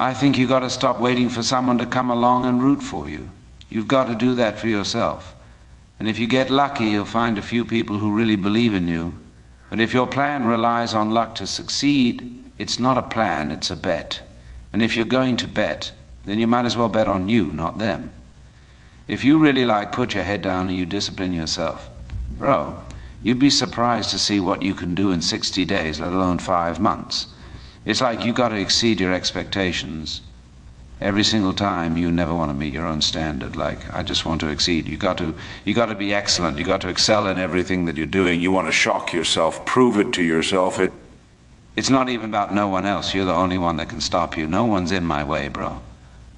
I think you've got to stop waiting for someone to come along and root for you. You've got to do that for yourself. And if you get lucky, you'll find a few people who really believe in you. But if your plan relies on luck to succeed, it's not a plan, it's a bet. And if you're going to bet, then you might as well bet on you, not them. If you really put your head down and you discipline yourself, bro, you'd be surprised to see what you can do in 60 days, let alone 5 months. It's like you got to exceed your expectations every single time. You never want to meet your own standard. I just want to exceed. You got to be excellent. You got to excel in everything that you're doing. You want to shock yourself, prove it to yourself. It's not even about no one else. You're the only one that can stop you. No one's in my way, bro.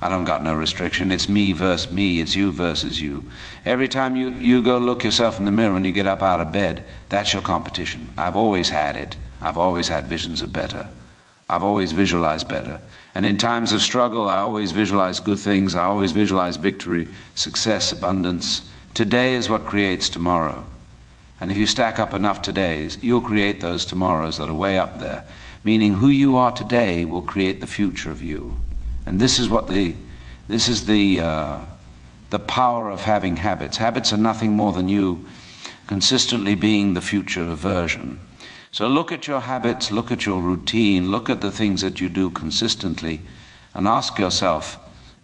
I don't got no restriction. It's me versus me. It's you versus you. Every time you go look yourself in the mirror and you get up out of bed, that's your competition. I've always had it. I've always had visions of better. I've always visualized better. And in times of struggle, I always visualize good things. I always visualize victory, success, abundance. Today is what creates tomorrow. And if you stack up enough todays, you'll create those tomorrows that are way up there. Meaning who you are today will create the future of you. And this is the power of having habits. Habits are nothing more than you consistently being the future version. So look at your habits, look at your routine, look at the things that you do consistently, and ask yourself,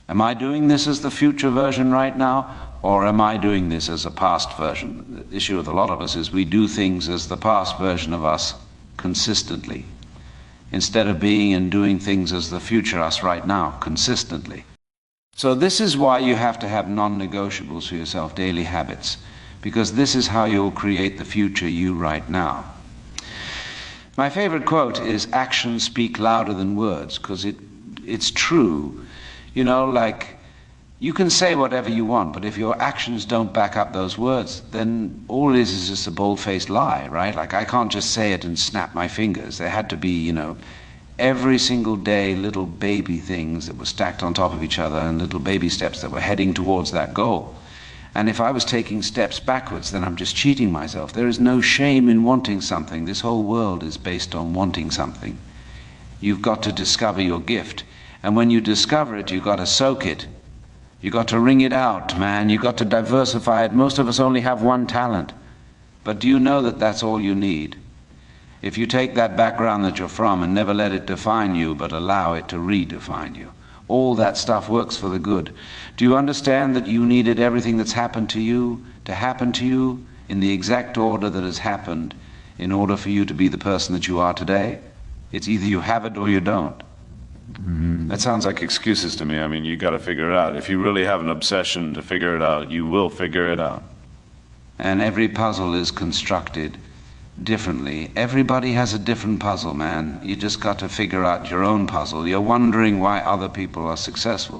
am I doing this as the future version right now, or am I doing this as a past version? The issue with a lot of us is we do things as the past version of us consistently, instead of being and doing things as the future us right now consistently. So this is why you have to have non-negotiables for yourself, daily habits, because this is how you'll create the future you right now. My favorite quote is, actions speak louder than words, because it's true. You know, you can say whatever you want, but if your actions don't back up those words, then all it is just a bold-faced lie, right? I can't just say it and snap my fingers. There had to be, every single day little baby things that were stacked on top of each other and little baby steps that were heading towards that goal. And if I was taking steps backwards, then I'm just cheating myself. There is no shame in wanting something. This whole world is based on wanting something. You've got to discover your gift. And when you discover it, you've got to soak it. You've got to wring it out, man. You've got to diversify it. Most of us only have one talent. But do you know that that's all you need? If you take that background that you're from and never let it define you, but allow it to redefine you, all that stuff works for the good. Do you understand that you needed everything that's happened to you to happen to you in the exact order that has happened in order for you to be the person that you are today? It's either you have it or you don't. Mm-hmm. That sounds like excuses to me. I mean, you got to figure it out. If you really have an obsession to figure it out, you will figure it out. And every puzzle is constructed differently. Everybody has a different puzzle, man. You just got to figure out your own puzzle. You're wondering why other people are successful.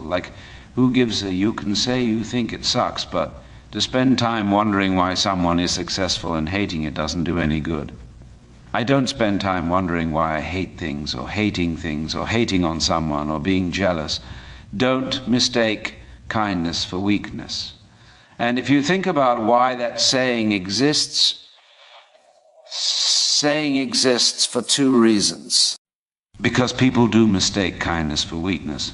Who gives a, you can say you think it sucks, but to spend time wondering why someone is successful and hating it doesn't do any good. I don't spend time wondering why I hate things or hating on someone or being jealous. Don't mistake kindness for weakness. And if you think about why that saying exists for two reasons. Because people do mistake kindness for weakness.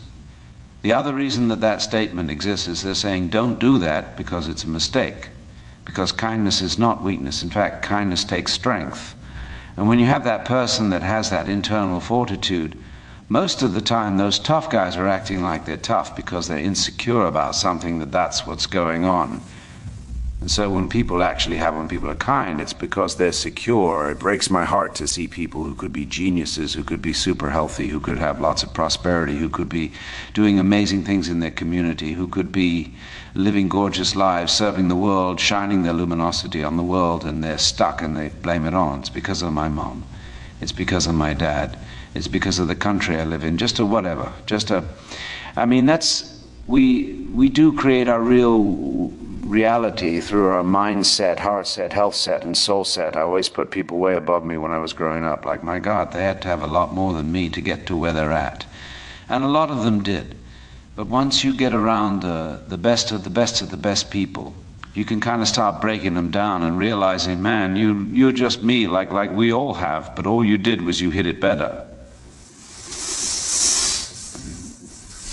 The other reason that statement exists is they're saying don't do that because it's a mistake. Because kindness is not weakness. In fact, kindness takes strength. And when you have that person that has that internal fortitude, most of the time those tough guys are acting like they're tough because they're insecure about something that's what's going on. And so when people are kind, it's because they're secure. It breaks my heart to see people who could be geniuses, who could be super healthy, who could have lots of prosperity, who could be doing amazing things in their community, who could be living gorgeous lives, serving the world, shining their luminosity on the world, and they're stuck and they blame it on. It's because of my mom. It's because of my dad. It's because of the country I live in. We do create our real reality through our mindset, heart set, health set, and soul set. I always put people way above me when I was growing up. My God, they had to have a lot more than me to get to where they're at. And a lot of them did. But once you get around the best of the best of the best people, you can kind of start breaking them down and realizing, man, you're just me, like we all have, but all you did was you hit it better.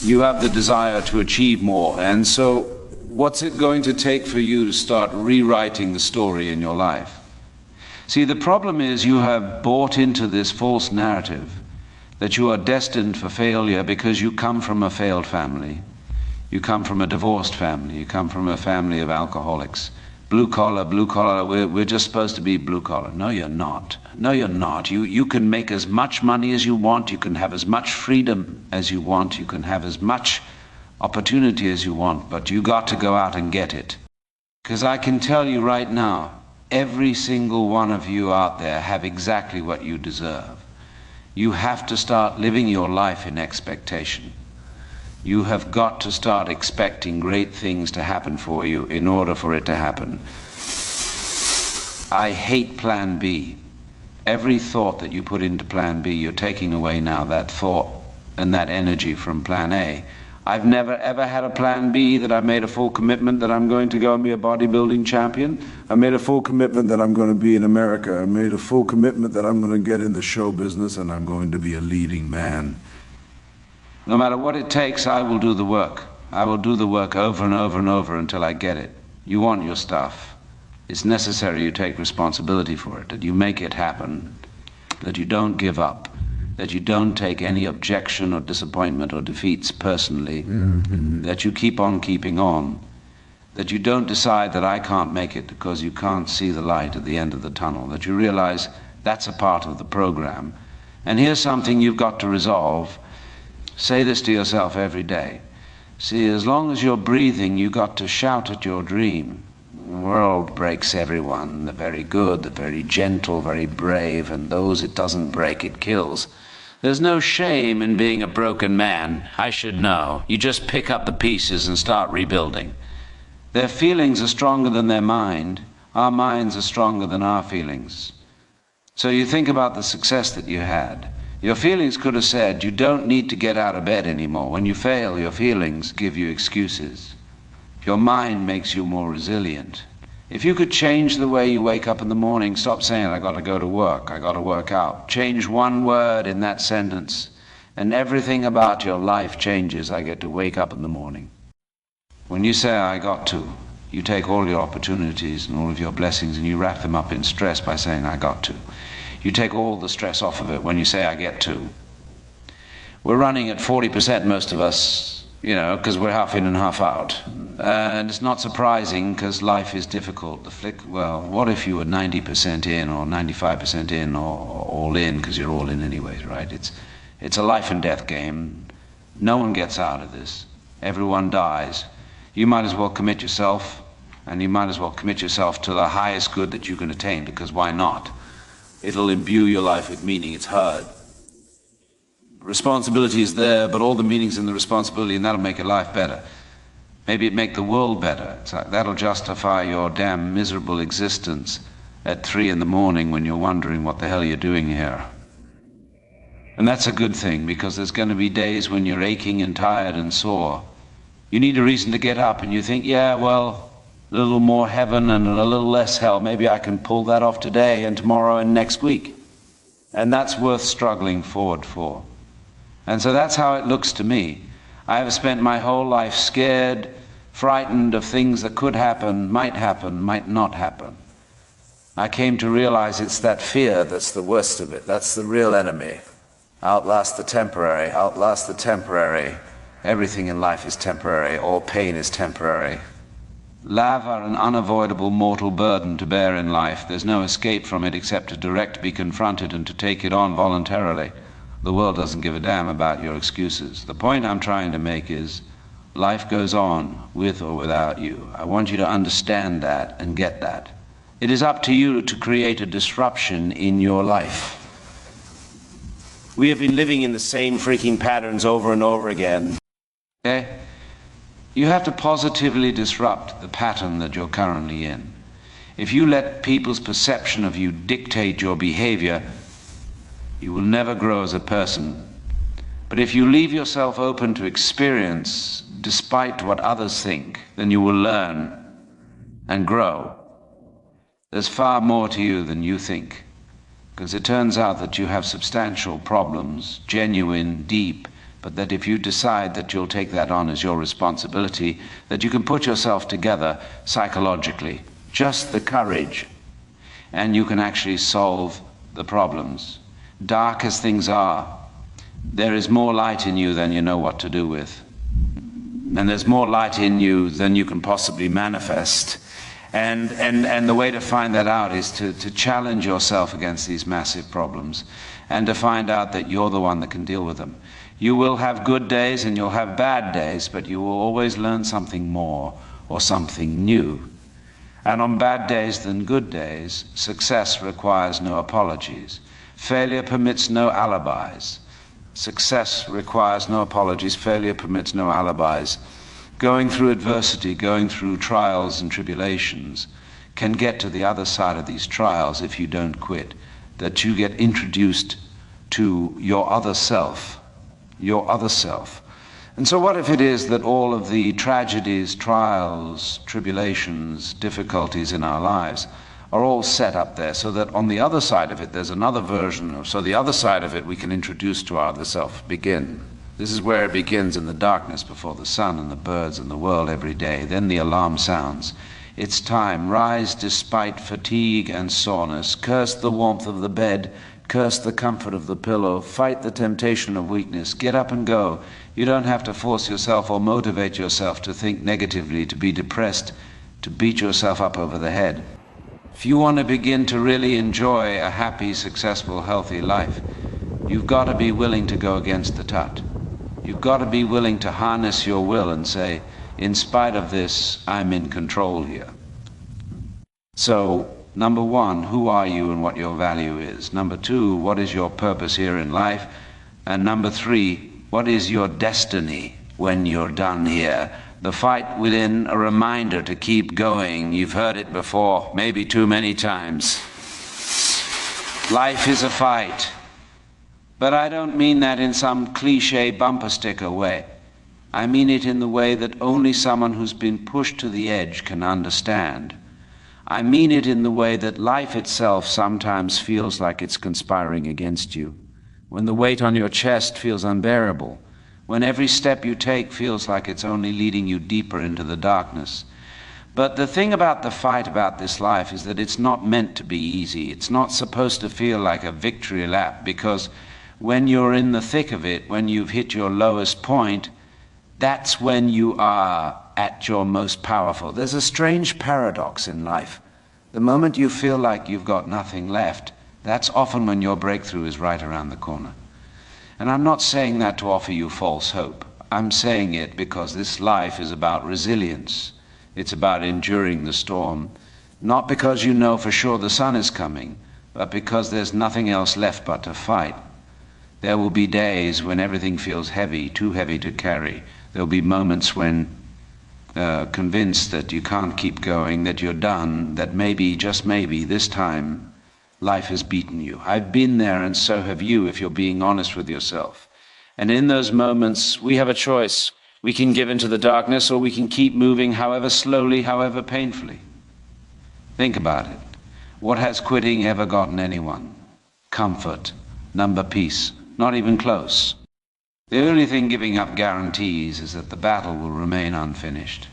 You have the desire to achieve more. And so what's it going to take for you to start rewriting the story in your life? See, the problem is you have bought into this false narrative that you are destined for failure because you come from a failed family. You come from a divorced family. You come from a family of alcoholics. Blue collar, we're just supposed to be blue collar. No, you're not. No, you're not. You can make as much money as you want. You can have as much freedom as you want. You can have as much opportunity as you want, but you got to go out and get it. Because I can tell you right now, every single one of you out there have exactly what you deserve. You have to start living your life in expectation. You have got to start expecting great things to happen for you in order for it to happen. I hate plan B. Every thought that you put into plan B, you're taking away now that thought and that energy from plan A. I've never ever had a plan B that I made a full commitment that I'm going to go and be a bodybuilding champion. I made a full commitment that I'm going to be in America. I made a full commitment that I'm going to get into show business and I'm going to be a leading man. No matter what it takes, I will do the work. I will do the work over and over and over until I get it. You want your stuff. It's necessary you take responsibility for it, that you make it happen, that you don't give up, that you don't take any objection or disappointment or defeats personally, that you keep on keeping on, that you don't decide that I can't make it because you can't see the light at the end of the tunnel, that you realize that's a part of the program. And here's something you've got to resolve. Say this to yourself every day. See, as long as you're breathing, you got to shout at your dream. The world breaks everyone, the very good, the very gentle, very brave, and those it doesn't break, it kills. There's no shame in being a broken man. I should know. You just pick up the pieces and start rebuilding. Their feelings are stronger than their mind. Our minds are stronger than our feelings. So you think about the success that you had. Your feelings could have said, you don't need to get out of bed anymore. When you fail, your feelings give you excuses. Your mind makes you more resilient. If you could change the way you wake up in the morning, stop saying, I got to go to work, I got to work out. Change one word in that sentence, and everything about your life changes. I get to wake up in the morning. When you say, I got to, you take all your opportunities and all of your blessings and you wrap them up in stress by saying, I got to. You take all the stress off of it when you say, I get to. We're running at 40%, most of us, because we're half in and half out. And it's not surprising because life is difficult. Well, what if you were 90% in or 95% in or all in, because you're all in anyways, right? It's a life and death game. No one gets out of this. Everyone dies. You might as well commit yourself, and you might as well commit yourself to the highest good that you can attain, because why not? It'll imbue your life with meaning. It's hard. Responsibility is there, but all the meaning's in the responsibility, and that'll make your life better. Maybe it'd make the world better. It's like that'll justify your damn miserable existence at 3 in the morning when you're wondering what the hell you're doing here. And that's a good thing, because there's going to be days when you're aching and tired and sore. You need a reason to get up, and you think, yeah, well, a little more heaven and a little less hell. Maybe I can pull that off today and tomorrow and next week. And that's worth struggling forward for. And so that's how it looks to me. I have spent my whole life scared, frightened of things that could happen, might not happen. I came to realize it's that fear that's the worst of it. That's the real enemy. Outlast the temporary, outlast the temporary. Everything in life is temporary. All pain is temporary. Love are an unavoidable mortal burden to bear in life. There's no escape from it except to direct, be confronted, and to take it on voluntarily. The world doesn't give a damn about your excuses. The point I'm trying to make is life goes on with or without you. I want you to understand that and get that. It is up to you to create a disruption in your life. We have been living in the same freaking patterns over and over again. Okay? You have to positively disrupt the pattern that you're currently in. If you let people's perception of you dictate your behavior, you will never grow as a person. But if you leave yourself open to experience, despite what others think, then you will learn and grow. There's far more to you than you think, because it turns out that you have substantial problems, genuine, deep, but that if you decide that you'll take that on as your responsibility, that you can put yourself together psychologically, just the courage, and you can actually solve the problems. Dark as things are, there is more light in you than you know what to do with. And there's more light in you than you can possibly manifest. And the way to find that out is to challenge yourself against these massive problems and to find out that you're the one that can deal with them. You will have good days and you'll have bad days, but you will always learn something more or something new. And on bad days than good days, success requires no apologies. Failure permits no alibis. Success requires no apologies. Failure permits no alibis. Going through adversity, going through trials and tribulations can get to the other side of these trials if you don't quit. That you get introduced to your other self, your other self. And so what if it is that all of the tragedies, trials, tribulations, difficulties in our lives are all set up there so that on the other side of it there's another version of, so the other side of it we can introduce to our other self, begin. This is where it begins, in the darkness before the sun and the birds and the world every day. Then the alarm sounds. It's time. Rise despite fatigue and soreness. Curse the warmth of the bed. Curse the comfort of the pillow. Fight the temptation of weakness. Get up and go. You don't have to force yourself or motivate yourself to think negatively, to be depressed, to beat yourself up over the head. If you want to begin to really enjoy a happy, successful, healthy life, you've got to be willing to go against the tut. You've got to be willing to harness your will and say, in spite of this, I'm in control here. So, number one, who are you and what your value is? Number two, what is your purpose here in life? And number three, what is your destiny when you're done here? The fight within, a reminder to keep going. You've heard it before, maybe too many times. Life is a fight. But I don't mean that in some cliche bumper sticker way. I mean it in the way that only someone who's been pushed to the edge can understand. I mean it in the way that life itself sometimes feels like it's conspiring against you. When the weight on your chest feels unbearable. When every step you take feels like it's only leading you deeper into the darkness. But the thing about the fight about this life is that it's not meant to be easy. It's not supposed to feel like a victory lap, because when you're in the thick of it, when you've hit your lowest point, that's when you are at your most powerful. There's a strange paradox in life. The moment you feel like you've got nothing left, that's often when your breakthrough is right around the corner. And I'm not saying that to offer you false hope. I'm saying it because this life is about resilience. It's about enduring the storm, not because you know for sure the sun is coming, but because there's nothing else left but to fight. There will be days when everything feels heavy, too heavy to carry. There'll be moments when convinced that you can't keep going, that you're done, that maybe, just maybe, this time, life has beaten you. I've been there, and so have you, if you're being honest with yourself. And in those moments, we have a choice. We can give into the darkness, or we can keep moving, however slowly, however painfully. Think about it. What has quitting ever gotten anyone? Comfort, number peace, not even close. The only thing giving up guarantees is that the battle will remain unfinished.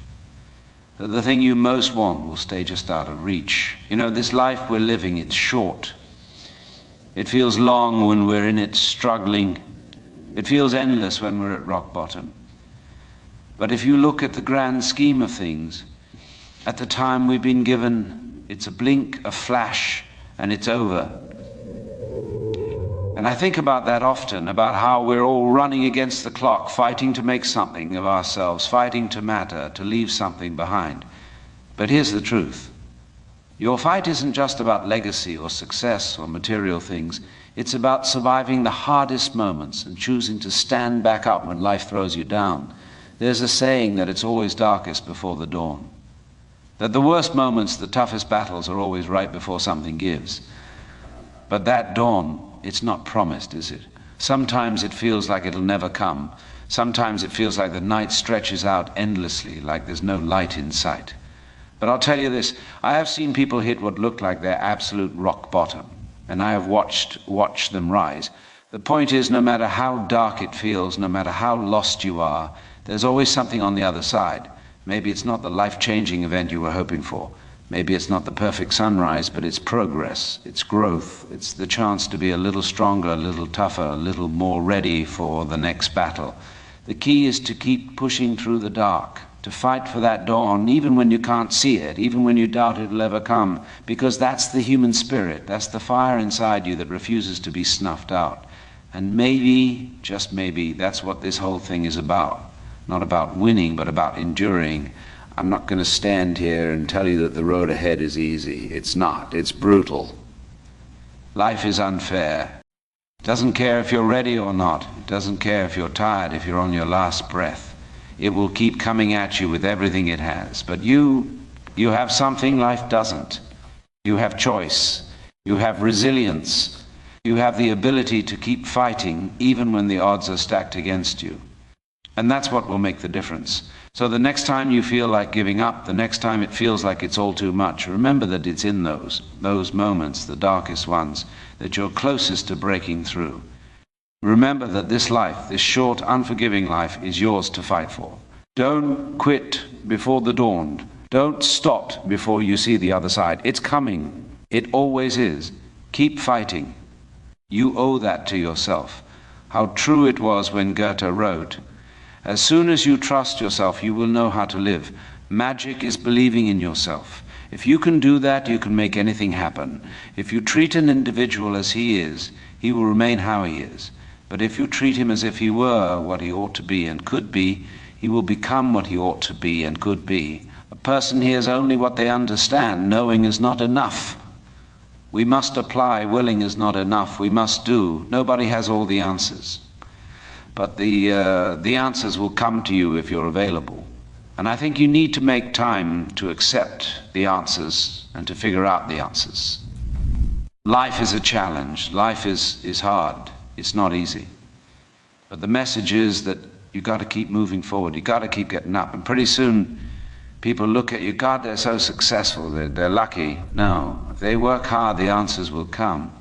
That the thing you most want will stay just out of reach. You know, this life we're living, it's short. It feels long when we're in it struggling. It feels endless when we're at rock bottom. But if you look at the grand scheme of things, at the time we've been given, it's a blink, a flash, and it's over. And I think about that often, about how we're all running against the clock, fighting to make something of ourselves, fighting to matter, to leave something behind. But here's the truth. Your fight isn't just about legacy or success or material things. It's about surviving the hardest moments and choosing to stand back up when life throws you down. There's a saying that it's always darkest before the dawn. That the worst moments, the toughest battles are always right before something gives. But that dawn, it's not promised, is it? Sometimes it feels like it'll never come. Sometimes it feels like the night stretches out endlessly, like there's no light in sight. But I'll tell you this, I have seen people hit what looked like their absolute rock bottom, and I have watched them rise. The point is, no matter how dark it feels, no matter how lost you are, there's always something on the other side. Maybe it's not the life-changing event you were hoping for. Maybe it's not the perfect sunrise, but it's progress, it's growth, it's the chance to be a little stronger, a little tougher, a little more ready for the next battle. The key is to keep pushing through the dark, to fight for that dawn, even when you can't see it, even when you doubt it'll ever come, because that's the human spirit, that's the fire inside you that refuses to be snuffed out. And maybe, just maybe, that's what this whole thing is about. Not about winning, but about enduring. I'm not going to stand here and tell you that the road ahead is easy. It's not. It's brutal. Life is unfair. It doesn't care if you're ready or not. It doesn't care if you're tired, if you're on your last breath. It will keep coming at you with everything it has. But you have something life doesn't. You have choice. You have resilience. You have the ability to keep fighting even when the odds are stacked against you. And that's what will make the difference. So the next time you feel like giving up, the next time it feels like it's all too much, remember that it's in those moments, the darkest ones, that you're closest to breaking through. Remember that this life, this short, unforgiving life, is yours to fight for. Don't quit before the dawn. Don't stop before you see the other side. It's coming. It always is. Keep fighting. You owe that to yourself. How true it was when Goethe wrote, "As soon as you trust yourself, you will know how to live. Magic is believing in yourself. If you can do that, you can make anything happen. If you treat an individual as he is, he will remain how he is. But if you treat him as if he were what he ought to be and could be, he will become what he ought to be and could be. A person hears only what they understand. Knowing is not enough. We must apply. Willing is not enough. We must do. Nobody has all the answers. But the answers will come to you if you're available. And I think you need to make time to accept the answers and to figure out the answers. Life is a challenge. Life is hard. It's not easy. But the message is that you've got to keep moving forward. You've got to keep getting up. And pretty soon, people look at you, God, they're so successful, they're lucky. No, if they work hard, the answers will come.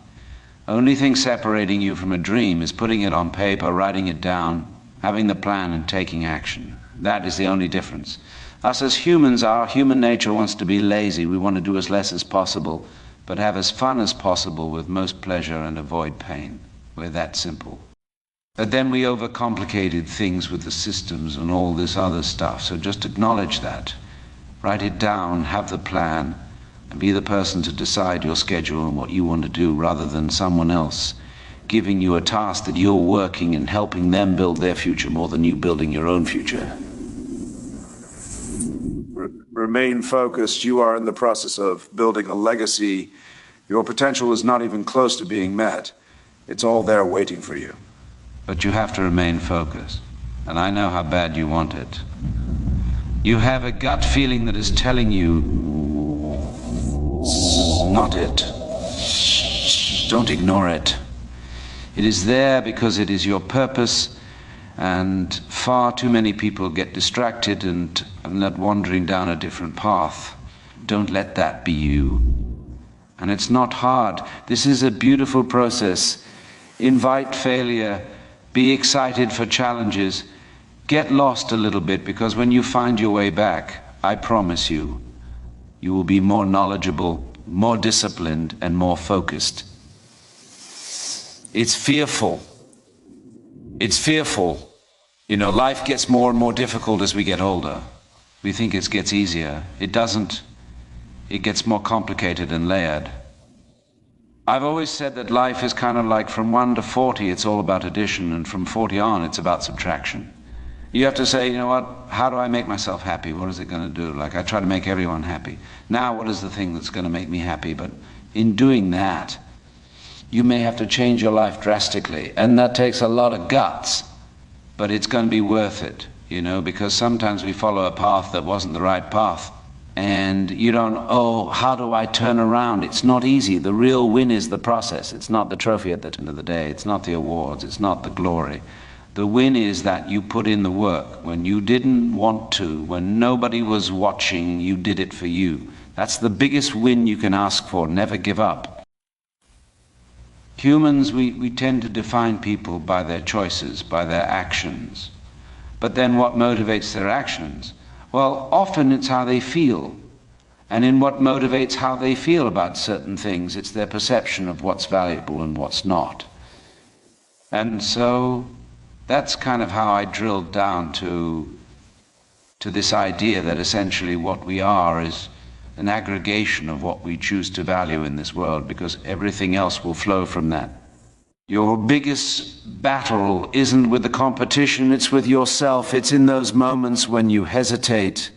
Only thing separating you from a dream is putting it on paper, writing it down, having the plan and taking action. That is the only difference. Us as humans, our human nature wants to be lazy. We want to do as less as possible, but have as fun as possible with most pleasure and avoid pain. We're that simple. But then we overcomplicated things with the systems and all this other stuff. So just acknowledge that. Write it down, have the plan, and be the person to decide your schedule and what you want to do rather than someone else giving you a task that you're working and helping them build their future more than you building your own future. Remain focused. You are in the process of building a legacy. Your potential is not even close to being met. It's all there waiting for you. But you have to remain focused. And I know how bad you want it. You have a gut feeling that is telling you, not it. Don't ignore it. It is there because it is your purpose, and far too many people get distracted and end wandering down a different path. Don't let that be you. And it's not hard. This is a beautiful process. Invite failure. Be excited for challenges. Get lost a little bit, because when you find your way back, I promise you, you will be more knowledgeable, more disciplined, and more focused. It's fearful. It's fearful. You know, life gets more and more difficult as we get older. We think it gets easier. It doesn't. It gets more complicated and layered. I've always said that life is kind of like from 1 to 40, it's all about addition, and from 40 on, it's about subtraction. You have to say, you know what, how do I make myself happy? What is it going to do? Like, I try to make everyone happy. Now, what is the thing that's going to make me happy? But in doing that, you may have to change your life drastically, and that takes a lot of guts, but it's going to be worth it, you know, because sometimes we follow a path that wasn't the right path, and you don't, oh, how do I turn around? It's not easy. The real win is the process. It's not the trophy at the end of the day. It's not the awards. It's not the glory. The win is that you put in the work. When you didn't want to, when nobody was watching, you did it for you. That's the biggest win you can ask for. Never give up. Humans, we tend to define people by their choices, by their actions. But then what motivates their actions? Well, often it's how they feel. And in what motivates how they feel about certain things, it's their perception of what's valuable and what's not. And so that's kind of how I drilled down to this idea that essentially what we are is an aggregation of what we choose to value in this world, because everything else will flow from that. Your biggest battle isn't with the competition, it's with yourself. It's in those moments when you hesitate,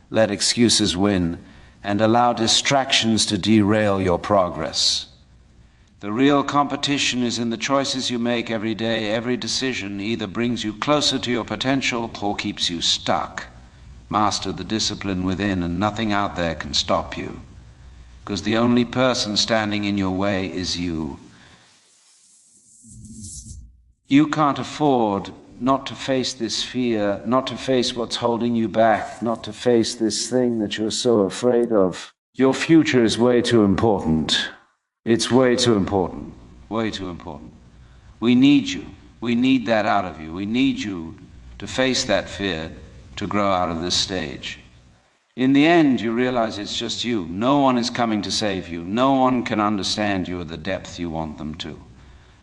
let excuses win, and allow distractions to derail your progress. The real competition is in the choices you make every day. Every decision either brings you closer to your potential or keeps you stuck. Master the discipline within, and nothing out there can stop you, because the only person standing in your way is you. You can't afford not to face this fear, not to face what's holding you back, not to face this thing that you're so afraid of. Your future is way too important. It's way too important, way too important. We need you. We need that out of you. We need you to face that fear, to grow out of this stage. In the end, you realize it's just you. No one is coming to save you. No one can understand you at the depth you want them to.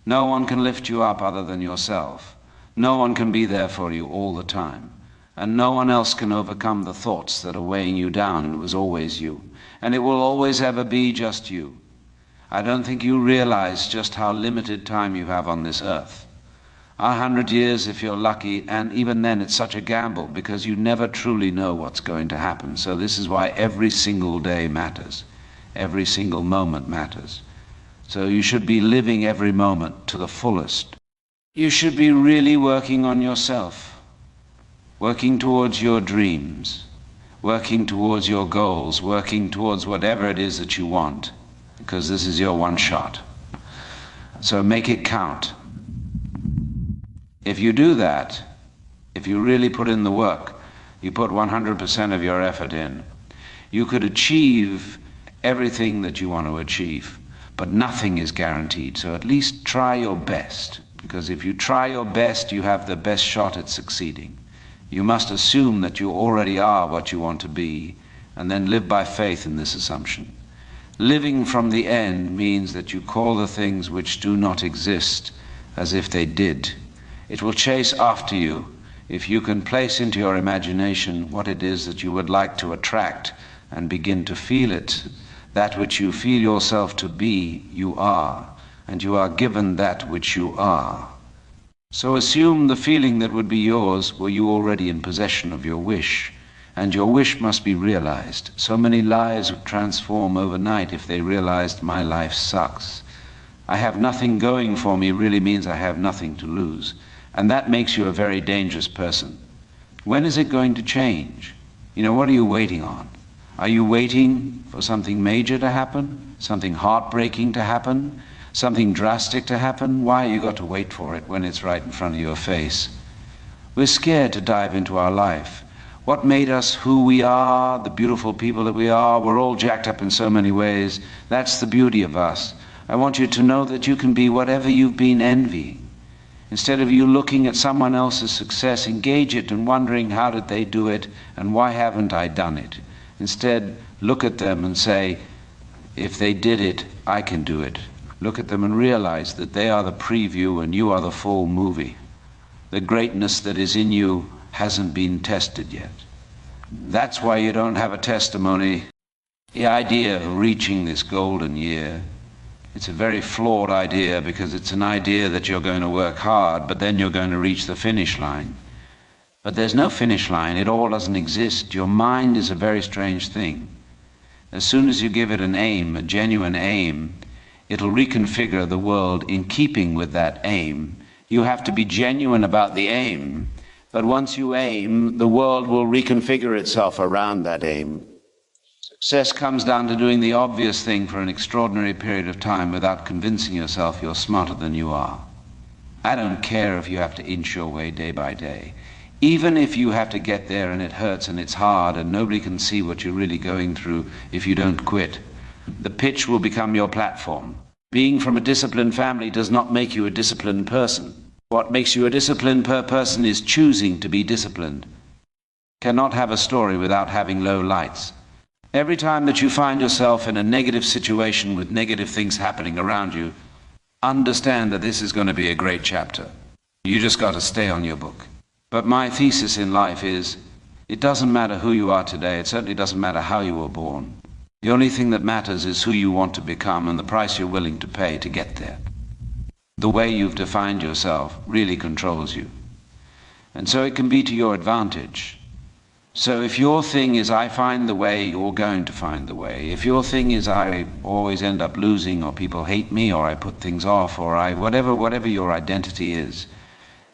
No one can lift you up other than yourself. No one can be there for you all the time. And no one else can overcome the thoughts that are weighing you down. It was always you. And it will always ever be just you. I don't think you realize just how limited time you have on this earth. 100 years if you're lucky, and even then it's such a gamble, because you never truly know what's going to happen. So this is why every single day matters. Every single moment matters. So you should be living every moment to the fullest. You should be really working on yourself, working towards your dreams, working towards your goals, working towards whatever it is that you want, because this is your one shot. So make it count. If you do that, if you really put in the work, you put 100% of your effort in, you could achieve everything that you want to achieve, but nothing is guaranteed. So at least try your best, because if you try your best, you have the best shot at succeeding. You must assume that you already are what you want to be, and then live by faith in this assumption. Living from the end means that you call the things which do not exist as if they did. It will chase after you if you can place into your imagination what it is that you would like to attract and begin to feel it. That which you feel yourself to be, you are, and you are given that which you are. So assume the feeling that would be yours were you already in possession of your wish, and your wish must be realized. So many lives would transform overnight if they realized my life sucks. I have nothing going for me really means I have nothing to lose. And that makes you a very dangerous person. When is it going to change? What are you waiting on? Are you waiting for something major to happen? Something heartbreaking to happen? Something drastic to happen? Why you got to wait for it when it's right in front of your face? We're scared to dive into our life. What made us who we are, the beautiful people that we are? We're all jacked up in so many ways. That's the beauty of us. I want you to know that you can be whatever you've been envying. Instead of you looking at someone else's success, engage it and wondering how did they do it and why haven't I done it? Instead, look at them and say, if they did it, I can do it. Look at them and realize that they are the preview and you are the full movie. The greatness that is in you hasn't been tested yet. That's why you don't have a testimony. The idea of reaching this golden year, it's a very flawed idea, because it's an idea that you're going to work hard, but then you're going to reach the finish line. But there's no finish line. It all doesn't exist. Your mind is a very strange thing. As soon as you give it an aim, a genuine aim, it'll reconfigure the world in keeping with that aim. You have to be genuine about the aim, but once you aim, the world will reconfigure itself around that aim. Success comes down to doing the obvious thing for an extraordinary period of time without convincing yourself you're smarter than you are. I don't care if you have to inch your way day by day. Even if you have to get there and it hurts and it's hard and nobody can see what you're really going through if you don't quit, the pitch will become your platform. Being from a disciplined family does not make you a disciplined person. What makes you a disciplined person is choosing to be disciplined. Cannot have a story without having low lights. Every time that you find yourself in a negative situation with negative things happening around you, understand that this is going to be a great chapter. You just got to stay on your book. But my thesis in life is, it doesn't matter who you are today. It certainly doesn't matter how you were born. The only thing that matters is who you want to become and the price you're willing to pay to get there. The way you've defined yourself really controls you. And so it can be to your advantage. So if your thing is, I find the way, you're going to find the way. If your thing is, I always end up losing, or people hate me, or I put things off, or whatever your identity is,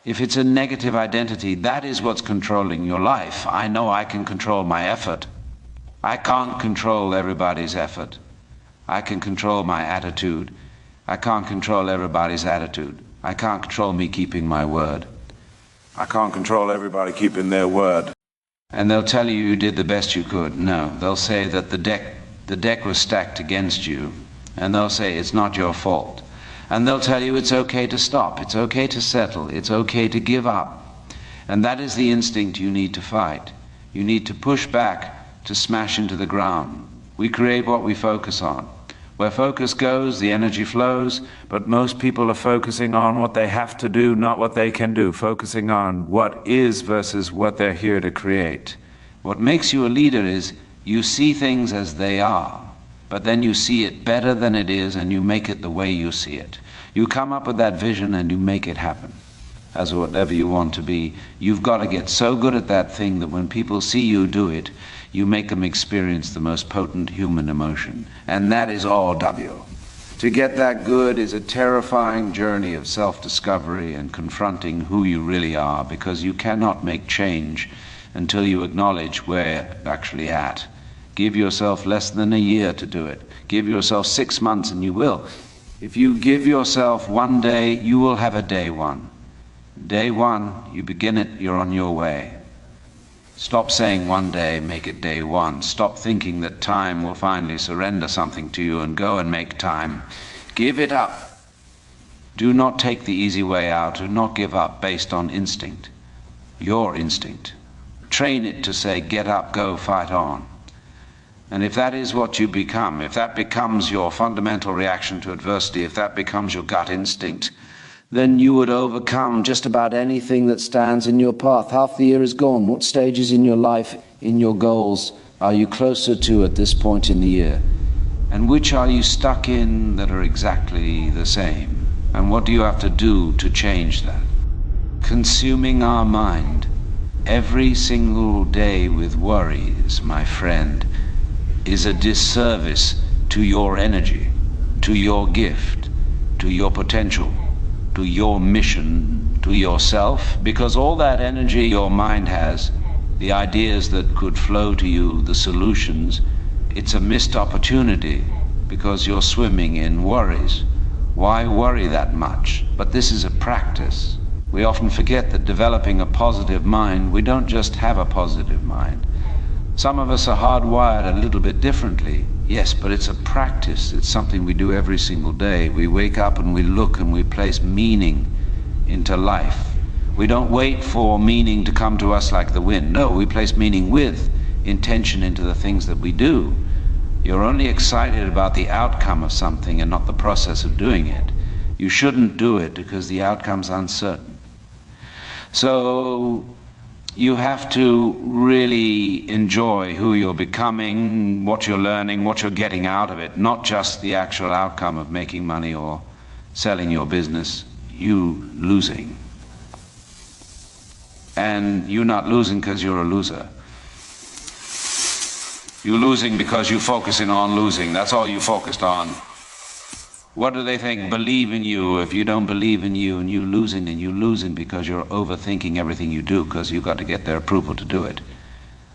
if it's a negative identity, that is what's controlling your life. I know I can control my effort. I can't control everybody's effort. I can control my attitude. I can't control everybody's attitude. I can't control me keeping my word. I can't control everybody keeping their word. And they'll tell you you did the best you could. No, they'll say that the deck was stacked against you, and they'll say it's not your fault. And they'll tell you it's okay to stop, it's okay to settle, it's okay to give up. And that is the instinct you need to fight. You need to push back to smash into the ground. We create what we focus on. Where focus goes, the energy flows, but most people are focusing on what they have to do, not what they can do, focusing on what is versus what they're here to create. What makes you a leader is you see things as they are, but then you see it better than it is and you make it the way you see it. You come up with that vision and you make it happen as whatever you want to be. You've got to get so good at that thing that when people see you do it, you make them experience the most potent human emotion. And that is all W. To get that good is a terrifying journey of self-discovery and confronting who you really are, because you cannot make change until you acknowledge where you're actually at. Give yourself less than a year to do it. Give yourself 6 months and you will. If you give yourself one day, you will have a day one. Day one, you begin it, you're on your way. Stop saying one day, make it day one. Stop thinking that time will finally surrender something to you and go and make time. Give it up. Do not take the easy way out. Do not give up based on instinct. Your instinct. Train it to say, get up, go, fight on. And if that is what you become, if that becomes your fundamental reaction to adversity, if that becomes your gut instinct, then you would overcome just about anything that stands in your path. Half the year is gone. What stages in your life, in your goals, are you closer to at this point in the year? And which are you stuck in that are exactly the same? And what do you have to do to change that? Consuming our mind every single day with worries, my friend, is a disservice to your energy, to your gift, to your potential, to your mission, to yourself, because all that energy your mind has, the ideas that could flow to you, the solutions, it's a missed opportunity because you're swimming in worries. Why worry that much? But this is a practice. We often forget that developing a positive mind, we don't just have a positive mind. Some of us are hardwired a little bit differently, yes, but it's a practice. It's something we do every single day. We wake up and we look and we place meaning into life. We don't wait for meaning to come to us like the wind. No, we place meaning with intention into the things that we do. You're only excited about the outcome of something and not the process of doing it. You shouldn't do it because the outcome's uncertain. So you have to really enjoy who you're becoming, what you're learning, what you're getting out of it, not just the actual outcome of making money or selling your business, you losing. And you're not losing because you're a loser. You're losing because you're focusing on losing. That's all you focused on. What do they think? Believe in you. If you don't believe in you and you're losing because you're overthinking everything you do because you've got to get their approval to do it.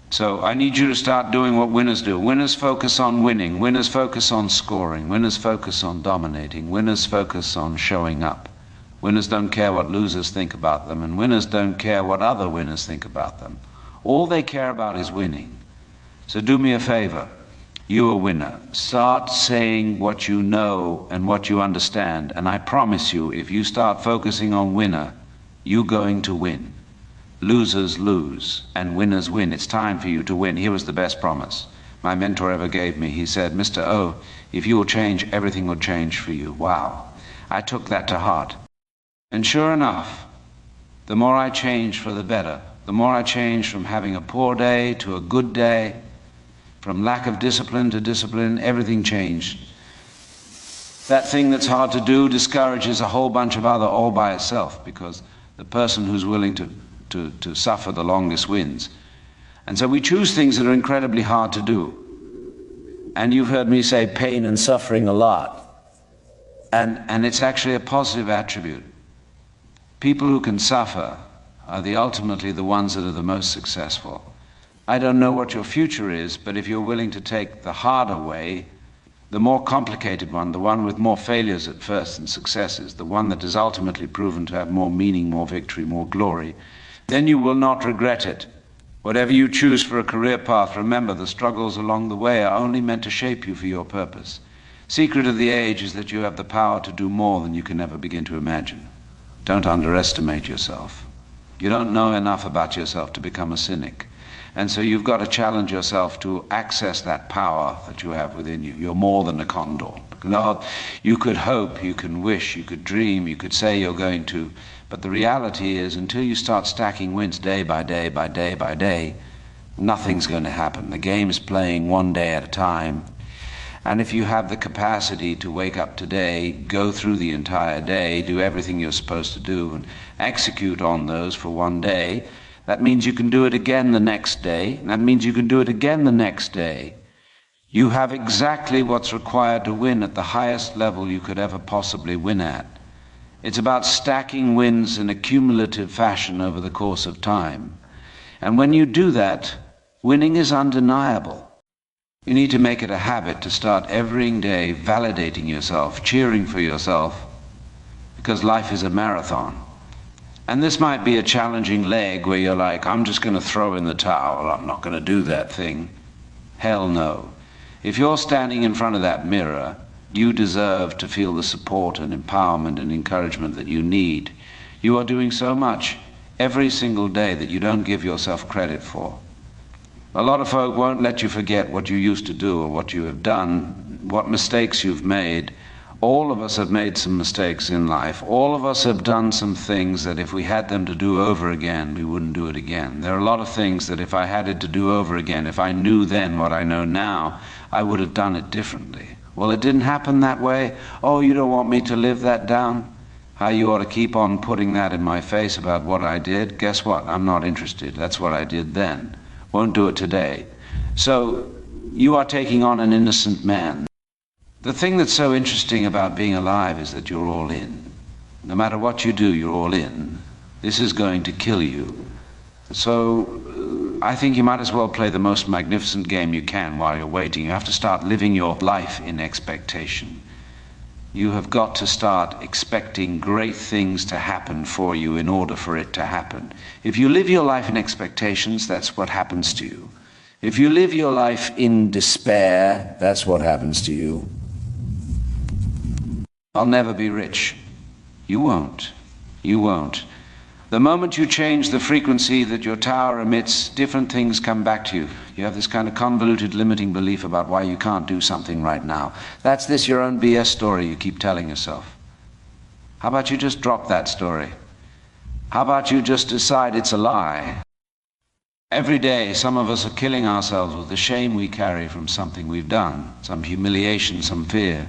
So I need you to start doing what winners do. Winners focus on winning. Winners focus on scoring. Winners focus on dominating. Winners focus on showing up. Winners don't care what losers think about them, and winners don't care what other winners think about them. All they care about is winning. So do me a favor. You're a winner. Start saying what you know and what you understand. And I promise you, if you start focusing on winner, you're going to win. Losers lose and winners win. It's time for you to win. Here was the best promise my mentor ever gave me. He said, Mr. O, if you will change, everything will change for you. Wow. I took that to heart. And sure enough, the more I changed for the better, the more I changed from having a poor day to a good day, from lack of discipline to discipline, everything changed. That thing that's hard to do discourages a whole bunch of other all by itself, because the person who's willing to suffer the longest wins. And so we choose things that are incredibly hard to do. And you've heard me say pain and suffering a lot. And it's actually a positive attribute. People who can suffer are ultimately the ones that are the most successful. I don't know what your future is, but if you're willing to take the harder way, the more complicated one, the one with more failures at first and successes, the one that is ultimately proven to have more meaning, more victory, more glory, then you will not regret it. Whatever you choose for a career path, remember the struggles along the way are only meant to shape you for your purpose. Secret of the age is that you have the power to do more than you can ever begin to imagine. Don't underestimate yourself. You don't know enough about yourself to become a cynic. And so you've got to challenge yourself to access that power that you have within you. You're more than a condor. No, you could hope, you can wish, you could dream, you could say you're going to, but the reality is until you start stacking wins day by day by day by day, nothing's going to happen. The game is playing one day at a time. And if you have the capacity to wake up today, go through the entire day, do everything you're supposed to do, and execute on those for one day, that means you can do it again the next day. That means you can do it again the next day. You have exactly what's required to win at the highest level you could ever possibly win at. It's about stacking wins in a cumulative fashion over the course of time. And when you do that, winning is undeniable. You need to make it a habit to start every day validating yourself, cheering for yourself, because life is a marathon. And this might be a challenging leg where you're like, I'm just going to throw in the towel, I'm not going to do that thing. Hell no. If you're standing in front of that mirror, you deserve to feel the support and empowerment and encouragement that you need. You are doing so much every single day that you don't give yourself credit for. A lot of folk won't let you forget what you used to do or what you have done, what mistakes you've made. All of us have made some mistakes in life. All of us have done some things that if we had them to do over again, we wouldn't do it again. There are a lot of things that if I had it to do over again, if I knew then what I know now, I would have done it differently. Well, it didn't happen that way. Oh, you don't want me to live that down? How you ought to keep on putting that in my face about what I did? Guess what? I'm not interested. That's what I did then. Won't do it today. So you are taking on an innocent man. The thing that's so interesting about being alive is that you're all in. No matter what you do, you're all in. This is going to kill you. So I think you might as well play the most magnificent game you can while you're waiting. You have to start living your life in expectation. You have got to start expecting great things to happen for you in order for it to happen. If you live your life in expectations, that's what happens to you. If you live your life in despair, that's what happens to you. I'll never be rich. You won't. You won't. The moment you change the frequency that your tower emits, different things come back to you. You have this kind of convoluted limiting belief about why you can't do something right now. That's this your own BS story you keep telling yourself. How about you just drop that story? How about you just decide it's a lie? Every day, some of us are killing ourselves with the shame we carry from something we've done, some humiliation, some fear.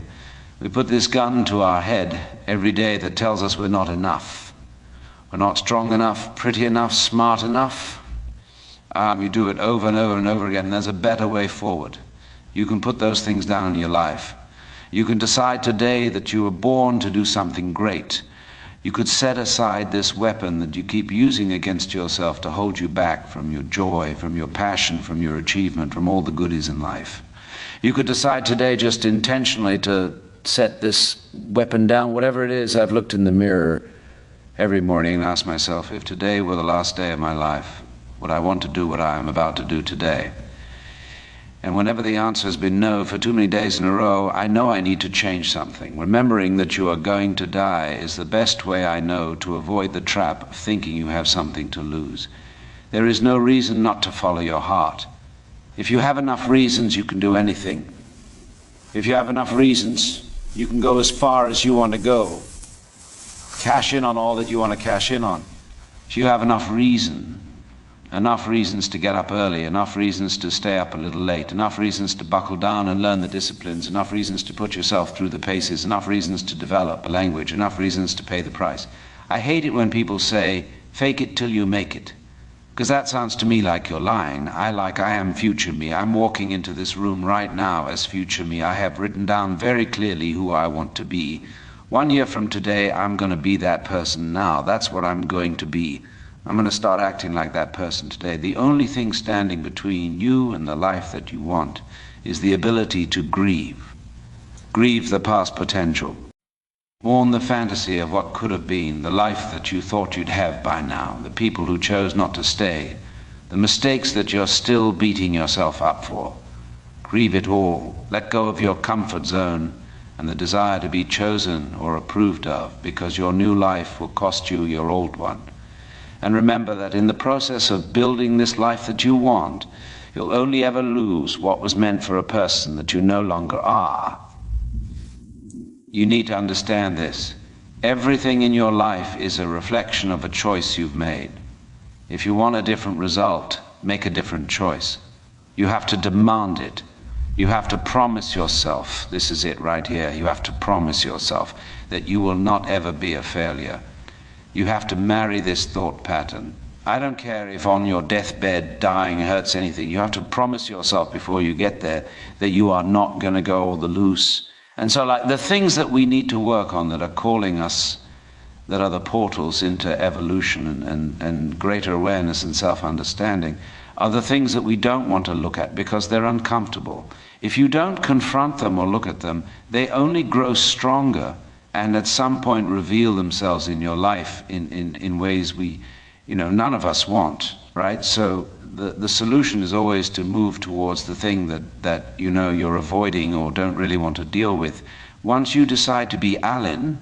We put this gun to our head every day that tells us we're not enough. We're not strong enough, pretty enough, smart enough. You do it over and over and over again, and there's a better way forward. You can put those things down in your life. You can decide today that you were born to do something great. You could set aside this weapon that you keep using against yourself to hold you back from your joy, from your passion, from your achievement, from all the goodies in life. You could decide today just intentionally to set this weapon down, whatever it is. I've looked in the mirror every morning and asked myself, if today were the last day of my life, would I want to do what I am about to do today? And whenever the answer has been no for too many days in a row, I know I need to change something. Remembering that you are going to die is the best way I know to avoid the trap of thinking you have something to lose. There is no reason not to follow your heart. If you have enough reasons, you can do anything. If you have enough reasons, you can go as far as you want to go. Cash in on all that you want to cash in on. If you have enough reasons to get up early, enough reasons to stay up a little late, enough reasons to buckle down and learn the disciplines, enough reasons to put yourself through the paces, enough reasons to develop a language, enough reasons to pay the price. I hate it when people say, fake it till you make it. Because that sounds to me like you're lying. I am future me. I'm walking into this room right now as future me. I have written down very clearly who I want to be. 1 year from today, I'm going to be that person now. That's what I'm going to be. I'm going to start acting like that person today. The only thing standing between you and the life that you want is the ability to grieve. Grieve the past potential. Mourn the fantasy of what could have been, the life that you thought you'd have by now, the people who chose not to stay, the mistakes that you're still beating yourself up for. Grieve it all. Let go of your comfort zone and the desire to be chosen or approved of, because your new life will cost you your old one. And remember that in the process of building this life that you want, you'll only ever lose what was meant for a person that you no longer are. You need to understand this. Everything in your life is a reflection of a choice you've made. If you want a different result, make a different choice. You have to demand it. You have to promise yourself, this is it right here, you have to promise yourself that you will not ever be a failure. You have to marry this thought pattern. I don't care if on your deathbed dying hurts anything. You have to promise yourself before you get there that you are not going to go all the loose. And so like the things that we need to work on that are calling us, that are the portals into evolution and greater awareness and self-understanding, are the things that we don't want to look at because they're uncomfortable. If you don't confront them or look at them, they only grow stronger and at some point reveal themselves in your life in ways none of us want, right? So the solution is always to move towards the thing that you're avoiding or don't really want to deal with. Once you decide to be Alan,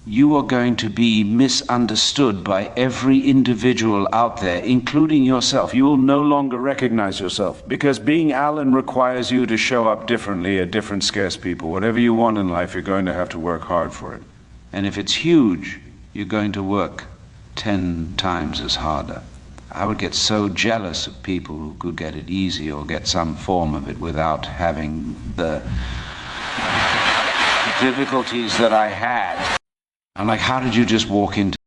you are going to be misunderstood by every individual out there, including yourself. You will no longer recognize yourself because being Alan requires you to show up differently at different scarce people. Whatever you want in life, you're going to have to work hard for it. And if it's huge, you're going to work 10 times as harder. I would get so jealous of people who could get it easy or get some form of it without having the difficulties that I had. I'm like, how did you just walk into